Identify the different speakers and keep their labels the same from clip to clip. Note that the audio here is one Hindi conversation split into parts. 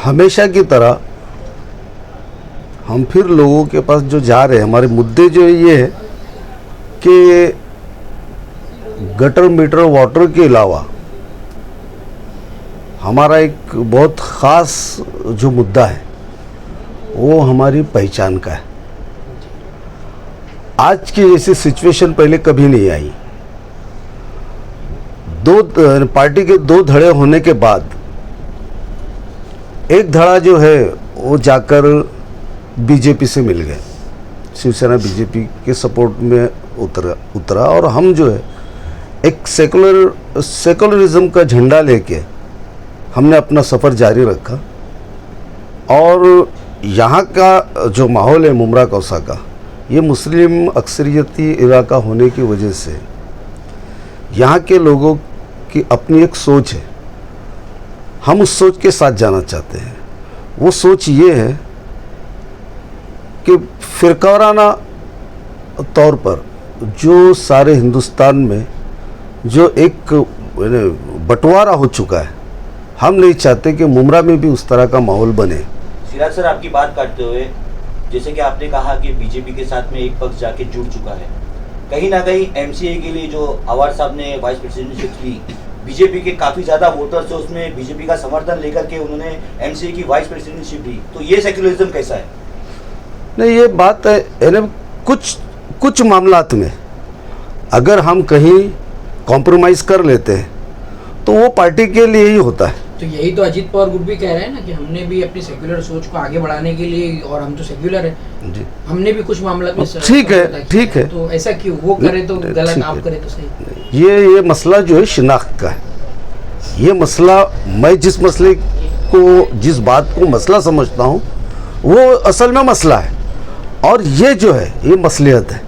Speaker 1: हमेशा की तरह हम फिर लोगों के पास जो जा रहे हैं, हमारे मुद्दे जो ये है कि गटर मीटर वाटर के अलावा हमारा एक बहुत ख़ास जो मुद्दा है वो हमारी पहचान का है। आज की जैसी सिचुएशन पहले कभी नहीं आई। पार्टी के दो धड़े होने के बाद एक धड़ा जो है वो जाकर बीजेपी से मिल गए, शिवसेना बीजेपी के सपोर्ट में उतरा और हम जो है एक सेकुलरिज्म का झंडा लेके हमने अपना सफ़र जारी रखा। और यहाँ का जो माहौल है मुमरा कौसा का, ये मुस्लिम अक्सरियती इलाका होने की वजह से यहाँ के लोगों की अपनी एक सोच है, हम उस सोच के साथ जाना चाहते हैं। वो सोच ये है कि फ़िरकावाराना तौर पर जो सारे हिंदुस्तान में जो एक बंटवारा हो चुका है, हम नहीं चाहते कि मुमरा में भी उस तरह का माहौल बने।
Speaker 2: सिराज सर, आपकी बात काटते हुए, जैसे कि आपने कहा कि बीजेपी के साथ में एक पक्ष जाके जुड़ चुका है, कहीं ना कहीं एमसीए के लिए जो अवार्ड साहब ने वाइस प्रेसिडेंटशिप ली, बीजेपी के काफ़ी ज़्यादा वोटर्स उसमें बीजेपी का समर्थन लेकर के उन्होंने एमसीए की वाइस प्रेसिडेंटशिप ली, तो ये सेक्युलरिज्म कैसा है?
Speaker 1: नहीं, ये बात है कुछ मामलात में अगर हम कहीं कॉम्प्रोमाइज़ कर लेते हैं तो वो पार्टी के लिए ही होता है।
Speaker 3: तो यही तो अजीत पवार ग्रुप भी कह रहे हैं ना कि हमने भी अपनी सेक्युलर सोच को आगे बढ़ाने के लिए, और हम तो सेक्युलर है जी, हमने भी कुछ मामला में
Speaker 1: ठीक है,
Speaker 3: तो ऐसा क्यों वो करे तो गलत, आप करे तो सही?
Speaker 1: ये मसला जो है शिनाख्त का है। ये मसला, मैं जिस मसले को, जिस बात को मसला समझता हूँ वो असल में मसला है, और ये जो है ये मसलियत है।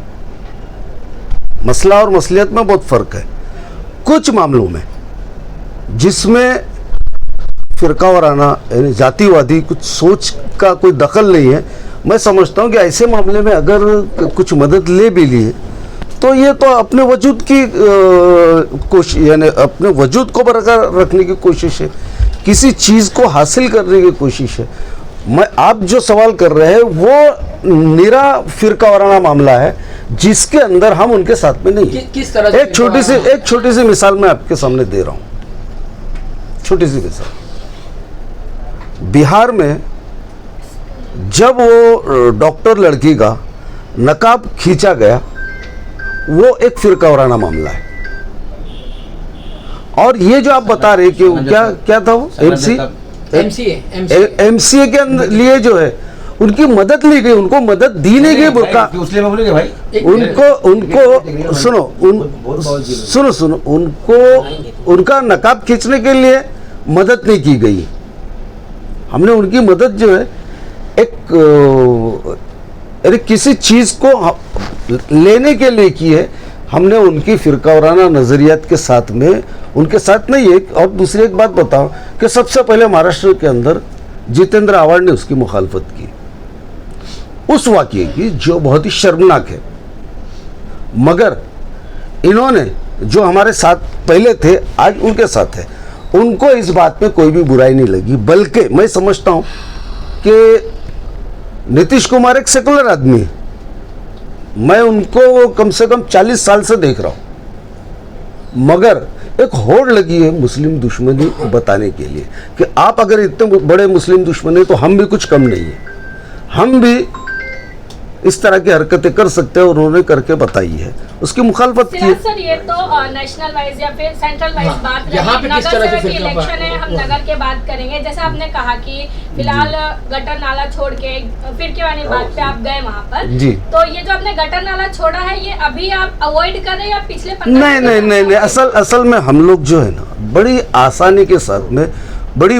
Speaker 1: मसला और मसलियत में बहुत फ़र्क है। कुछ मामलों में जिसमें फ़िरकावाराना यानी जातिवादी कुछ सोच का कोई दखल नहीं है, मैं समझता हूँ कि ऐसे मामले में अगर कुछ मदद ले भी लिए तो ये तो अपने वजूद की कोशिश, यानी अपने वजूद को बरकरार रखने की कोशिश है, किसी चीज़ को हासिल करने की कोशिश है। आप जो सवाल कर रहे हैं वो निरा फ़िरकावाराना मामला है जिसके अंदर हम उनके साथ में नहीं है।
Speaker 3: किस तरह से?
Speaker 1: एक छोटी सी मिसाल मैं आपके सामने दे रहा हूँ, छोटी सी मिसाल। बिहार में जब वो डॉक्टर लड़की का नकाब खींचा गया, वो एक फ़िरकावाराना मामला है। और ये जो आप बता रहे कि क्या था वो एमसीए के अंदर लिए जो है उनकी मदद ली गई, उनको मदद दी नहीं गई। बुर्का उनको सुनो उनको उनका नकाब खींचने के लिए मदद नहीं की गई। हमने उनकी मदद जो है एक किसी चीज़ को लेने के लिए की है। हमने उनकी फ़िरकावाराना नज़रियात के साथ में उनके साथ नहीं है। और दूसरी एक बात बताओ कि सबसे पहले महाराष्ट्र के अंदर जितेंद्र आव्हाड ने उसकी मुखालफत की, उस वाक़ये की जो बहुत ही शर्मनाक है। मगर इन्होंने जो हमारे साथ पहले थे आज उनके साथ है, उनको इस बात में कोई भी बुराई नहीं लगी। बल्कि मैं समझता हूँ कि नीतीश कुमार एक सेकुलर आदमी है, मैं उनको कम से कम 40 साल से देख रहा हूँ, मगर एक होड़ लगी है मुस्लिम दुश्मनी बताने के लिए कि आप अगर इतने बड़े मुस्लिम दुश्मन हैं तो हम भी कुछ कम नहीं है, हम भी इस तरह की हरकतें कर सकते हैं, और उन्होंने करके बताई है, उसकी मुखालफत की है।
Speaker 4: सर, ये तो नेशनल वाइज या फिर सेंट्रल वाइज बात रही। नगर सेवक की इलेक्शन है, हम नगर के बात करेंगे। जैसे आपने कहा कि फिलहाल गटर नाला छोड़ के फिर के वाली बात पे आप गए वहाँ पर जी, तो ये जो आपने गटर नाला छोड़ा है ये अभी आप अवॉइड कर रहे हैं या पिछले?
Speaker 1: नहीं, असल में हम लोग जो है ना बड़ी आसानी के साथ में बड़ी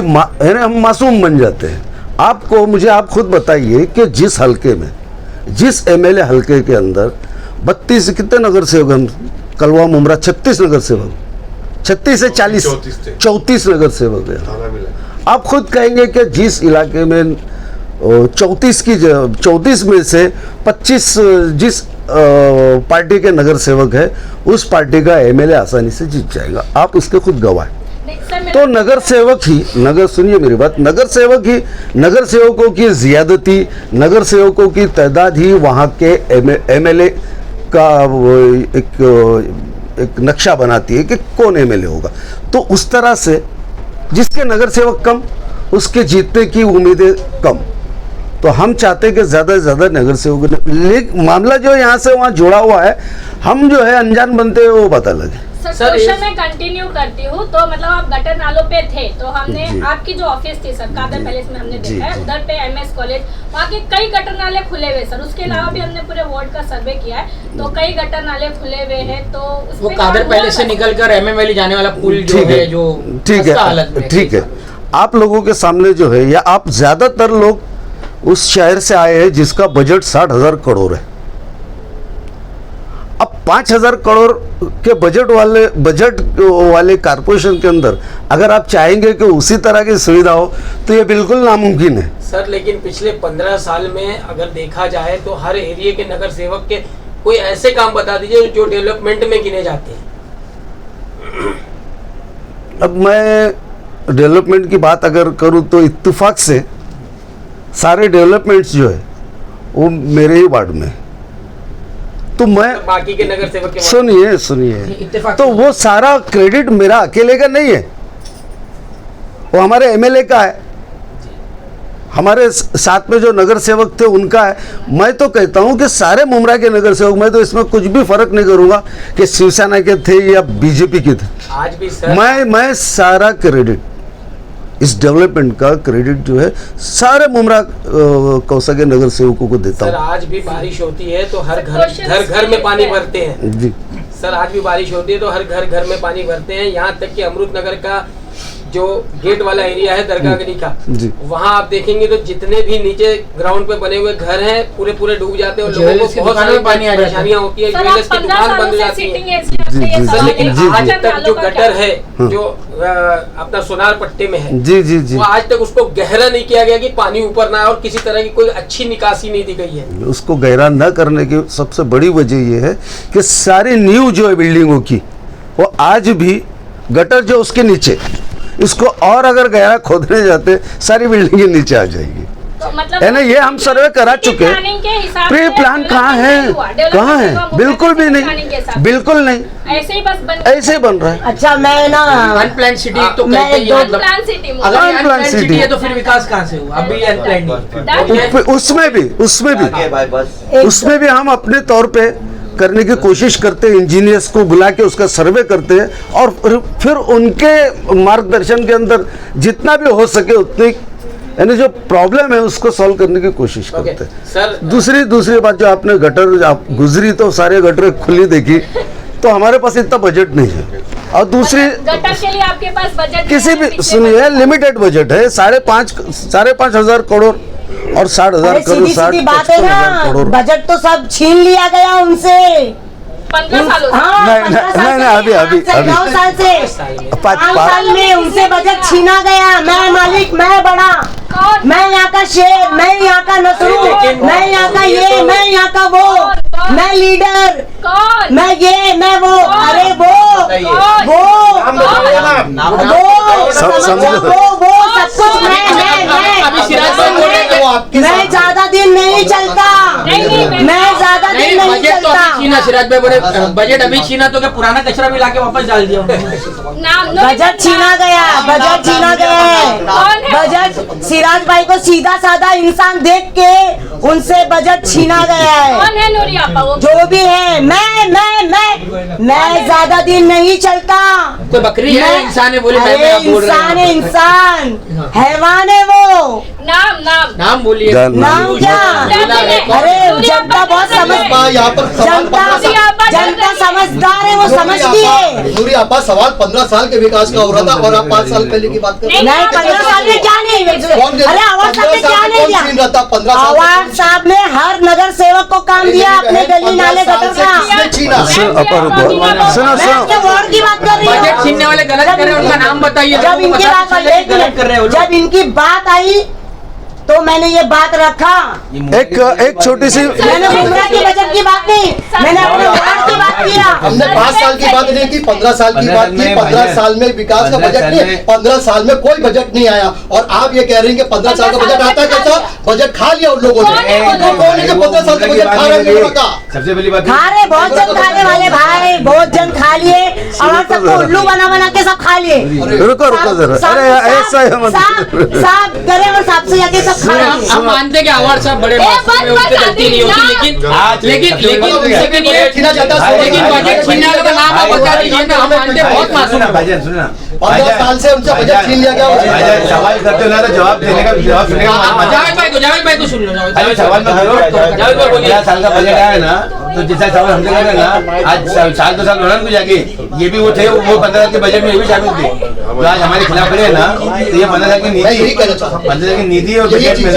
Speaker 1: हम मासूम बन जाते हैं। आपको मुझे आप खुद बताइए कि जिस हल्के में, जिस एमएलए हल्के के अंदर 32 कितने नगर सेवक हम, कलवा मुमरा 36 नगर सेवक, 36 से 40 34 नगर सेवक है। आप खुद कहेंगे कि जिस इलाके में 34 में से 25 जिस पार्टी के नगर सेवक है उस पार्टी का एमएलए आसानी से जीत जाएगा। आप उसके खुद गवाह हैं।
Speaker 4: सर,
Speaker 1: तो नगर सुनिए मेरी बात, नगर सेवकों की ज्यादती, नगर सेवकों की तादाद ही वहाँ के एमएलए का वो एक नक्शा बनाती है कि कौन एमएलए होगा। तो उस तरह से जिसके नगर सेवक कम उसके जीतने की उम्मीदें कम। तो हम चाहते हैं कि ज़्यादा से ज़्यादा नगर सेवक, लेकिन मामला जो यहाँ से वहाँ जुड़ा हुआ है, हम जो है अनजान बनते हैं वो बात अलग है।
Speaker 4: सर क्वेश्चन मैं कंटिन्यू करती हूँ। तो मतलब आप गटर नालों पे थे, तो हमने आपकी जो ऑफिस थी सर कादर पैलेस में हमने देखा है, उधर पे एमएस कॉलेज, वहाँ के कई गटर नाले खुले हुए सर। उसके अलावा भी हमने पूरे वार्ड का सर्वे किया है, तो कई गटर नाले खुले हुए हैं। तो
Speaker 3: वो कादर पैलेस से निकल कर एमएम वैली जाने वाला पुल जो है, जो
Speaker 1: ठीक है, आप लोगों के सामने जो है, या आप ज्यादातर लोग उस शहर से आए हैं जिसका बजट 60,000 करोड़ है। अब 5,000 करोड़ के बजट वाले कारपोरेशन के अंदर अगर आप चाहेंगे कि उसी तरह की सुविधा हो तो ये बिल्कुल नामुमकिन है
Speaker 5: सर। लेकिन पिछले 15 साल में अगर देखा जाए तो हर एरिया के नगर सेवक के कोई ऐसे काम बता दीजिए जो डेवलपमेंट में गिने जाते हैं।
Speaker 1: अब मैं डेवलपमेंट की बात अगर करूं तो इत्तेफाक से सारे डेवलपमेंट्स जो है वो मेरे ही वार्ड में। तो मैं
Speaker 5: बाकी के नगर सेवक के
Speaker 1: सुनिए तो वो सारा क्रेडिट मेरा अकेले का नहीं है, वो हमारे एमएलए का है, हमारे साथ में जो नगर सेवक थे उनका है। मैं तो कहता हूं कि सारे मुमरा के नगर सेवक, मैं तो इसमें कुछ भी फर्क नहीं करूंगा कि शिवसेना के थे या बीजेपी के थे।
Speaker 5: आज भी सर
Speaker 1: मैं सारा क्रेडिट, इस डेवलपमेंट का क्रेडिट जो है सारे मुमरा कौसा के नगर सेवकों को देता हूँ।
Speaker 5: सर आज भी बारिश होती है तो हर घर में पानी भरते हैं
Speaker 1: जी
Speaker 5: सर। आज भी बारिश होती है तो हर घर में पानी भरते हैं। यहाँ तक कि अमृत नगर का जो गेट वाला एरिया है दरगाहगरी का, वहाँ आप देखेंगे तो जितने भी नीचे ग्राउंड पे बने हुए घर हैं पूरे डूब जाते हैं और लोगों को बहुत सारी परेशानियां होती है। ज्वेलर्स की दुकान बंद हो जाती है। लेकिन आज तक जो गटर है जो अपना सोनार पट्टे में है, वो आज तक उसको गहरा नहीं किया गया कि पानी ऊपर ना आए और किसी तरह की कोई अच्छी निकासी नहीं दी गई है।
Speaker 1: उसको गहरा न करने की सबसे बड़ी वजह ये है कि सारी न्यू जो है बिल्डिंगों की, वो आज भी गटर जो उसके नीचे, इसको और अगर गहरा खोदने जाते सारी बिल्डिंगें नीचे आ जाएगी।
Speaker 4: तो मतलब
Speaker 1: है ना, ये हम सर्वे करा चुके हैं। प्री प्लान कहाँ है? बिल्कुल भी नहीं, बिल्कुल नहीं, ऐसे ही बन रहा है।
Speaker 3: अच्छा मैं ना अनप्लान सिटी तो कहते हैं, अगर अनप्लान सिटी है तो फिर विकास कहाँ से हुआ? अभी अनप्लान
Speaker 1: उसमें भी हम अपने तौर पे करने की कोशिश करते हैं, इंजीनियर्स को बुला के उसका सर्वे करते हैं और फिर उनके मार्गदर्शन के अंदर जितना भी हो सके उतनी, यानी जो प्रॉब्लम है उसको सॉल्व करने की कोशिश करते हैं।
Speaker 5: सर
Speaker 1: दूसरी बात, जो आपने गटर आप गुजरी तो सारे गटर खुली देखी, तो हमारे पास इतना बजट नहीं है। और दूसरी
Speaker 4: गटर के लिए आपके पास बजट
Speaker 1: किसी भी, सुनिए, लिमिटेड बजट है, 5,500 करोड़ और 60,000 करोड़, 60
Speaker 6: बात है ना, बजट तो सब छीन लिया गया उनसे
Speaker 4: 15 सालों से।
Speaker 1: नहीं, अभी
Speaker 6: 9 साल से 5 साल में उनसे बजट छीना गया। मैं मालिक, मैं बड़ा, मैं यहाँ का शेर, मैं यहाँ का नसरू, मैं यहाँ का ये, मैं यहाँ का वो, मैं लीडर, मैं ये, मैं वो, अरे वो सब कुछ मैं ज्यादा दिन नहीं चलता, मैं ज्यादा दिन नहीं चलता।
Speaker 3: सिराज भाई बोले बजट अभी छीना तो क्या पुराना कचरा भी लाके वापस डाल दिया?
Speaker 6: बजट छीना गया, बजट छीना गया है। बजट सिराज भाई को सीधा साधा इंसान देख के उनसे बजट छीना गया है।
Speaker 4: कौन है नूरी आपा? वो
Speaker 6: जो भी है, मैं ज्यादा दिन नहीं चलता।
Speaker 3: कोई बकरी है, इंसान है? बोले
Speaker 6: इंसान है, इंसान हैवान है वो।
Speaker 3: नाम बोलिए।
Speaker 6: नाम क्या? अरे जनता बहुत जनता समझदार है, वो समझती है।
Speaker 7: नूरी आपा, सवाल 15 साल के विकास का हो रहा था और आप 5 साल पहले की बात कर रहे हैं।
Speaker 6: नहीं, 15 साल में क्या नहीं, अरे आवाज साहब ने क्या नहीं दिया? आवाज साहब ने हर नगर सेवक को काम दिया अपने गली नाले गटर का। वार्ड की बात कर रही हूँ।
Speaker 3: बजट छीनने वाले गलत कर रहे हैं, उनका नाम बताइए।
Speaker 6: जब इनकी बात आई तो मैंने ये बात रखा।
Speaker 1: एक छोटी सी,
Speaker 6: मैंने बुमराह के बजट की बात नहीं, मैंने अपने वार्ड की बात किया।
Speaker 7: हमने 5 साल की बात नहीं की, 15 साल की बात की। 15 साल में विकास का बजट नहीं, 15 साल में कोई बजट नहीं आया। और आप ये कह रहे हैं कि 15 साल का बजट आता है कैसा? बजट खा लिया उन लोगों ने। तो कौन है कि 15 साल का बजट खा रहे हैं?
Speaker 8: सबसे पहली बात
Speaker 6: खा रहे, बहुत जन खाने वाले भाई, बहुत जन खा लिए और सबको उल्लू बना बना के सब खा लिए।
Speaker 1: रुको जरा, अरे ऐसा है मत।
Speaker 6: साफ करे और साफ से जाके सब खा रहे।
Speaker 5: हम मानते हैं कि अवार्ड साहब बड़े मासूम हैं, उनकी गलती नहीं होती, लेकिन सेकंड ये लेकिन बजट छीनने वाले का नाम आप बता दीजिए ना। हम मानते हैं बहुत मासूम है।
Speaker 8: भाईजान सुनना,
Speaker 7: 15 साल से उनसे बजट छीन लिया गया।
Speaker 8: भाईजान सवाल करते हो ना तो जवाब देने का, जवाब सुनने का।
Speaker 5: जावेद भाई को सुन लो।
Speaker 8: अरे सवाल मत करो।
Speaker 5: जावेद भाई बोलिए।
Speaker 8: 15 साल का बजट आया ना, तो जैसा सवाल हमसे कर रहे ना, आज साल 2 साल बढ़ाने को जाके ये भी वो थे, वो 15 साल के बजट में ये भी शामिल थे। तो आज हमारे खिलाफ खड़े हैं ना, तो ये 15 साल की नीति, 15 साल की नीति और बजट में